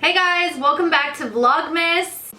Hey guys, welcome back to Vlogmas.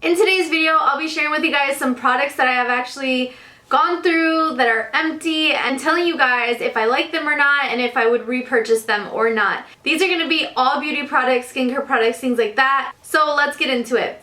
In today's video, I'll be sharing with you guys some products that I have actually gone through that are empty and telling you guys if I like them or not and if I would repurchase them or not. These are going to be all beauty products, skincare products, things like that. So let's get into it.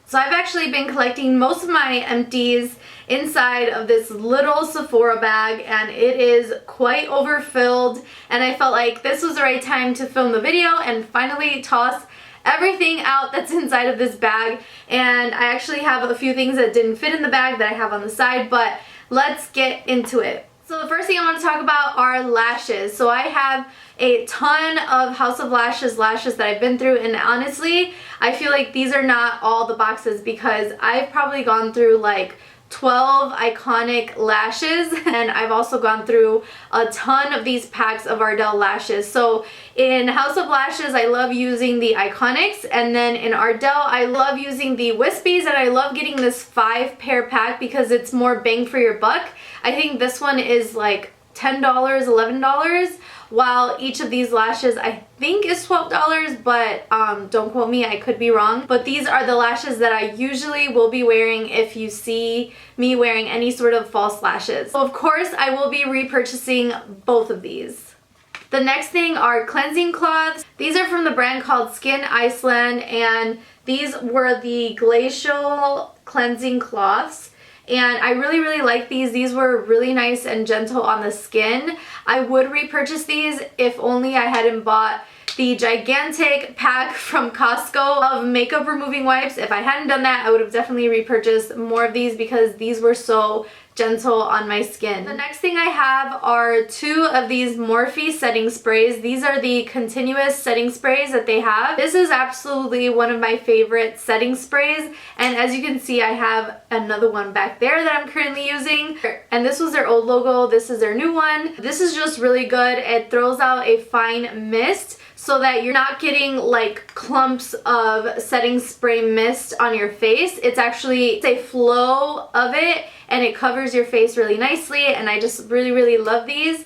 So I've actually been collecting most of my empties inside of this little Sephora bag, and it is quite overfilled, and I felt like this was the right time to film the video and finally toss everything out that's inside of this bag. And I actually have a few things that didn't fit in the bag that I have on the side, but let's get into it. So the first thing I want to talk about are lashes. So I have a ton of House of Lashes that I've been through, and honestly I feel like these are not all the boxes because I've probably gone through like 12 iconic lashes, and I've also gone through a ton of these packs of Ardell lashes. So in House of Lashes I love using the iconics, and then in Ardell I love using the wispies, and I love getting this 5-pair pack because it's more bang for your buck. I think this one is like $10, $11, while each of these lashes I think is $12, but don't quote me, I could be wrong. But these are the lashes that I usually will be wearing if you see me wearing any sort of false lashes. So of course I will be repurchasing both of these. The next thing are cleansing cloths. These are from the brand called Skin Iceland, and these were the Glacial cleansing cloths. And I really like these. These were really nice and gentle on the skin. I would repurchase these if only I hadn't bought the gigantic pack from Costco of makeup removing wipes. If I hadn't done that, I would have definitely repurchased more of these because these were so gentle on my skin. The next thing I have are 2 of these Morphe setting sprays. These are the continuous setting sprays that they have. This is absolutely one of my favorite setting sprays, and as you can see I have another one back there that I'm currently using, and this was their old logo. This is their new one. This is just really good. It throws out a fine mist so that you're not getting like clumps of setting spray mist on your face. It's a flow of it, and it covers your face really nicely, and I just really love these.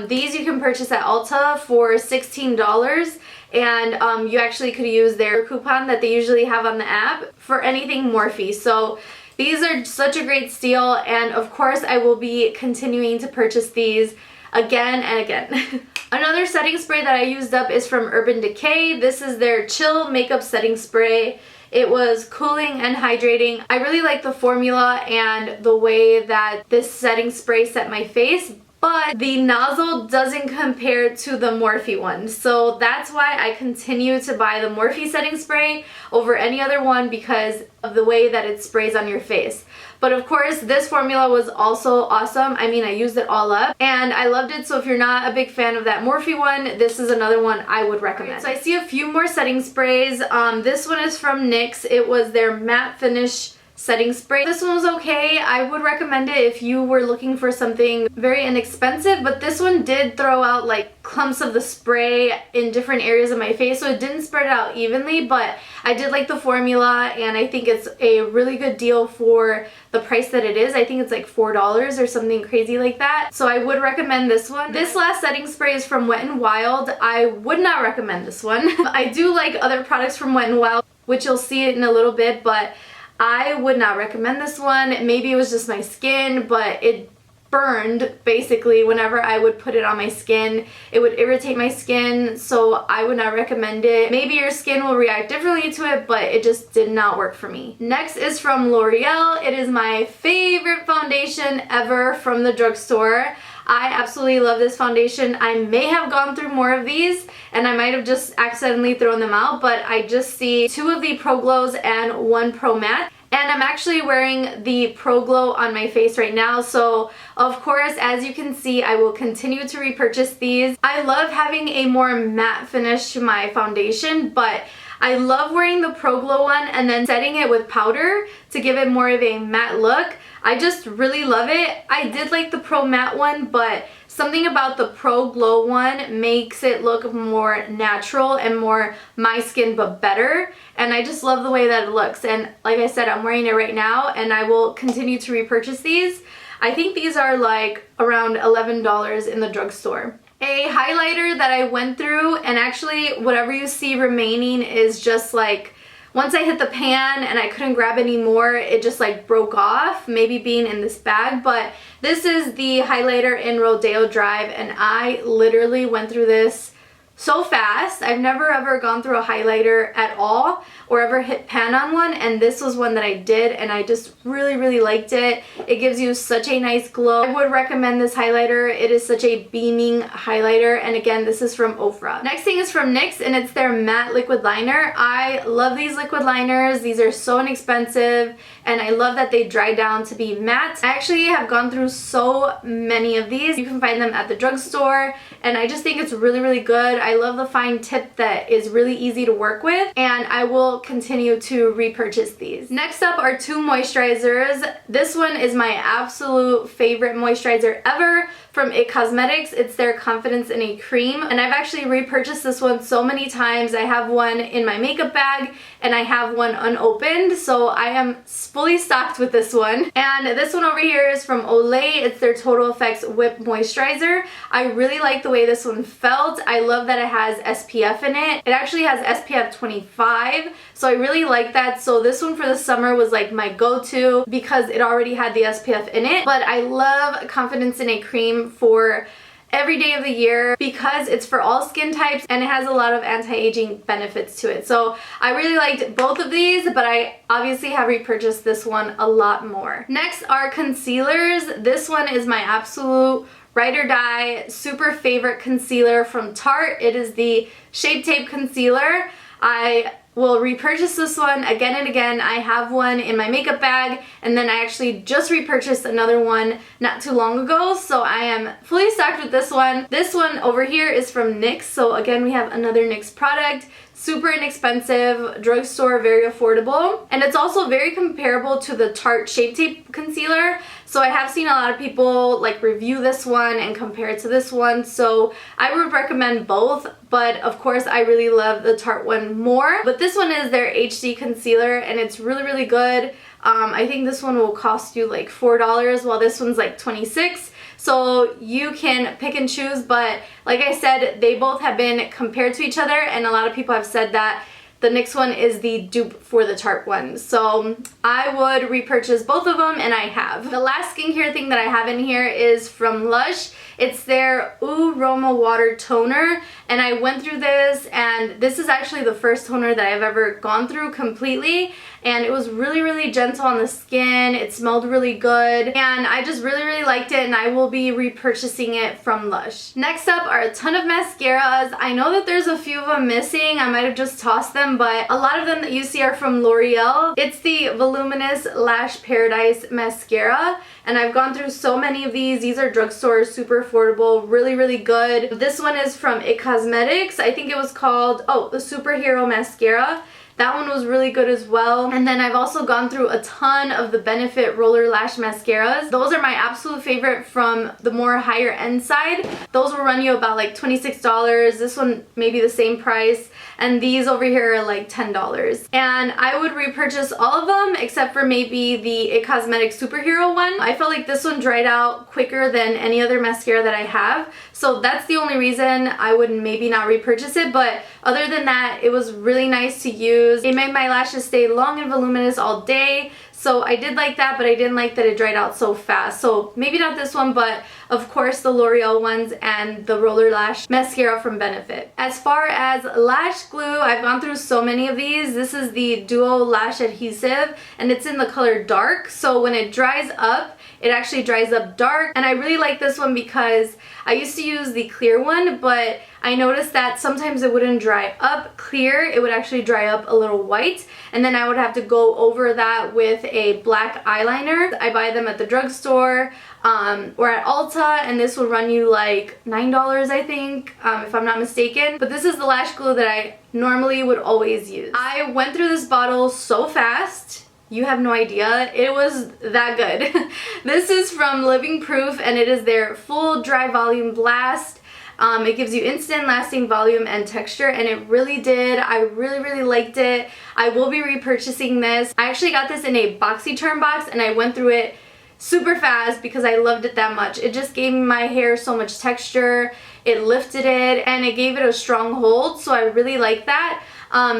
These you can purchase at Ulta for $16, and you actually could use their coupon that they usually have on the app for anything Morphe. So these are such a great steal, and of course I will be continuing to purchase these again and again. Another setting spray that I used up is from Urban Decay. This is their Chill Makeup Setting Spray. It was cooling and hydrating. I really like the formula and the way that this setting spray set my face, but the nozzle doesn't compare to the Morphe one. So that's why I continue to buy the Morphe setting spray over any other one, because of the way that it sprays on your face. But of course this formula was also awesome. I mean, I used it all up and I loved it. So if you're not a big fan of that Morphe one, this is another one I would recommend. So I see a few more setting sprays. This one is from NYX. It was their matte finish setting spray. This one was okay. I would recommend it if you were looking for something very inexpensive, but this one did throw out like clumps of the spray in different areas of my face, so it didn't spread out evenly, but I did like the formula, and I think it's a really good deal for the price that it is. I think it's like $4 or something crazy like that, so I would recommend this one. This last setting spray is from Wet n Wild. I would not recommend this one. I do like other products from Wet n Wild, which you'll see it in a little bit, but I would not recommend this one. Maybe it was just my skin, but it burned basically whenever I would put it on my skin. It would irritate my skin, so I would not recommend it. Maybe your skin will react differently to it, but it just did not work for me. Next is from L'Oreal. It is my favorite foundation ever from the drugstore. I absolutely love this foundation. I may have gone through more of these and I might have just accidentally thrown them out, but I just see 2 of the Pro Glows and 1 Pro Matte. And I'm actually wearing the Pro Glow on my face right now, so of course, as you can see, I will continue to repurchase these. I love having a more matte finish to my foundation, but I love wearing the Pro Glow one and then setting it with powder to give it more of a matte look. I just really love it. I did like the Pro Matte one, but something about the Pro Glow one makes it look more natural and more my skin but better, and I just love the way that it looks. And like I said, I'm wearing it right now and I will continue to repurchase these. I think these are like around $11 in the drugstore. A highlighter that I went through, and actually whatever you see remaining is just like, once I hit the pan and I couldn't grab any more, it just like broke off, maybe being in this bag. But this is the highlighter in Rodeo Drive, and I literally went through this so fast. I've never ever gone through a highlighter at all or ever hit pan on one, and this was one that I did and I just really liked it. It gives you such a nice glow. I would recommend this highlighter. It is such a beaming highlighter, and again, this is from Ofra. Next thing is from NYX, and it's their matte liquid liner. I love these liquid liners. These are so inexpensive and I love that they dry down to be matte. I actually have gone through so many of these. You can find them at the drugstore, and I just think it's really good. I love the fine tip that is really easy to work with, and I will continue to repurchase these. Next up are two moisturizers. This one is my absolute favorite moisturizer ever from IT Cosmetics. It's their Confidence in a Cream, and I've actually repurchased this one so many times. I have one in my makeup bag and I have one unopened, so I am fully stocked with this one. And this one over here is from Olay. It's their Total Effects Whip Moisturizer. I really like the way this one felt. I love that it has SPF in it. It actually has SPF 25, so I really like that. So this one for the summer was like my go-to because it already had the SPF in it. But I love Confidence in a Cream for every day of the year because it's for all skin types and it has a lot of anti-aging benefits to it. So I really liked both of these, but I obviously have repurchased this one a lot more. Next are concealers. This one is my absolute ride or die super favorite concealer from Tarte. It is the Shape Tape Concealer. I will repurchase this one again and again. I have one in my makeup bag, and then I actually just repurchased another one not too long ago, so I am fully stocked with this one. This one over here is from NYX, so again we have another NYX product. Super inexpensive, drugstore, very affordable, and it's also very comparable to the Tarte Shape Tape Concealer. So I have seen a lot of people like review this one and compare it to this one, so I would recommend both, but of course I really love the Tarte one more. But this one is their HD concealer, and it's really good. I think this one will cost you like $4 while this one's like $26. So you can pick and choose, but like I said, they both have been compared to each other, and a lot of people have said that the NYX one is the dupe for the Tarte one. So I would repurchase both of them, and I have. The last skincare thing that I have in here is from Lush. It's their Ooh Roma Water Toner, and I went through this, and this is actually the first toner that I've ever gone through completely, and it was really gentle on the skin. It smelled really good, and I just really liked it, and I will be repurchasing it from Lush. Next up are a ton of mascaras. I know that there's a few of them missing. I might have just tossed them, but a lot of them that you see are from L'Oreal. It's the Voluminous Lash Paradise Mascara, and I've gone through so many of these. These are drugstore, super affordable, really good. This one is from IT Cosmetics. I think it was called, oh, the Superhero Mascara. That one was really good as well. And then I've also gone through a ton of the Benefit Roller Lash Mascaras. Those are my absolute favorite from the more higher end side. Those will run you about like $26. This one maybe the same price. And these over here are like $10. And I would repurchase all of them except for maybe the IT Cosmetics Superhero one. I felt like this one dried out quicker than any other mascara that I have. So that's the only reason I would maybe not repurchase it. But other than that, it was really nice to use. It made my lashes stay long and voluminous all day. So I did like that, but I didn't like that it dried out so fast. So maybe not this one, but of course the L'Oreal ones and the Roller Lash Mascara from Benefit. As far as Lash Glue, I've gone through so many of these. This is the Duo Lash Adhesive, and it's in the color Dark. So when it dries up, it actually dries up dark, and I really like this one because I used to use the clear one, but I noticed that sometimes it wouldn't dry up clear, it would actually dry up a little white, and then I would have to go over that with a black eyeliner. I buy them at the drugstore or at Ulta, and this will run you like $9 I think, if I'm not mistaken. But this is the lash glue that I normally would always use. I went through this bottle so fast. You have no idea. It was that good. This is from Living Proof, and it is their full dry volume blast. It gives you instant lasting volume and texture, and it really did. I really liked it. I will be repurchasing this. I actually got this in a BoxyCharm box, and I went through it super fast because I loved it that much. It just gave my hair so much texture. It lifted it, and it gave it a strong hold, so I really like that.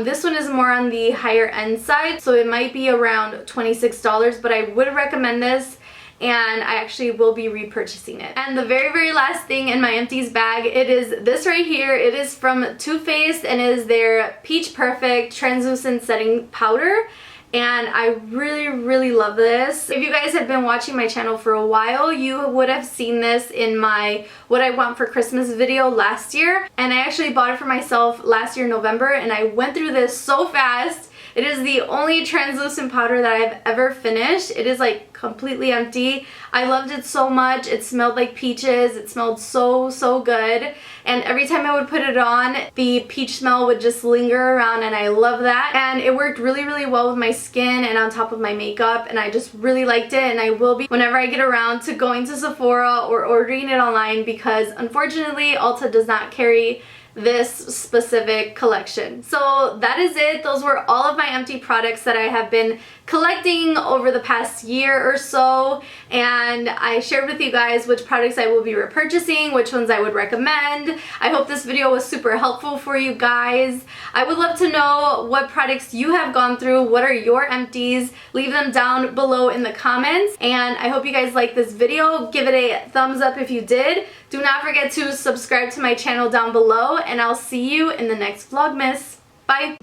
This one is more on the higher end side, so it might be around $26, but I would recommend this, and I actually will be repurchasing it. And the very last thing in my empties bag, it is this right here. It is from Too Faced, and it is their Peach Perfect Translucent Setting Powder. And I really love this. If you guys have been watching my channel for a while, you would have seen this in my What I Want for Christmas video last year. And I actually bought it for myself last year in November, and I went through this so fast. It is the only translucent powder that I've ever finished. It is like completely empty. I loved it so much. It smelled like peaches. It smelled so good. And every time I would put it on, the peach smell would just linger around, and I love that. And it worked really well with my skin and on top of my makeup, and I just really liked it. And I will be whenever I get around to going to Sephora or ordering it online, because unfortunately Ulta does not carry this specific collection. So that is it. Those were all of my empty products that I have been collecting over the past year or so, and I shared with you guys which products I will be repurchasing, which ones I would recommend. I hope this video was super helpful for you guys. I would love to know what products you have gone through. What are your empties? Leave them down below in the comments, and I hope you guys liked this video. Give it a thumbs up if you did. Do not forget to subscribe to my channel down below, and I'll see you in the next Vlogmas. Bye!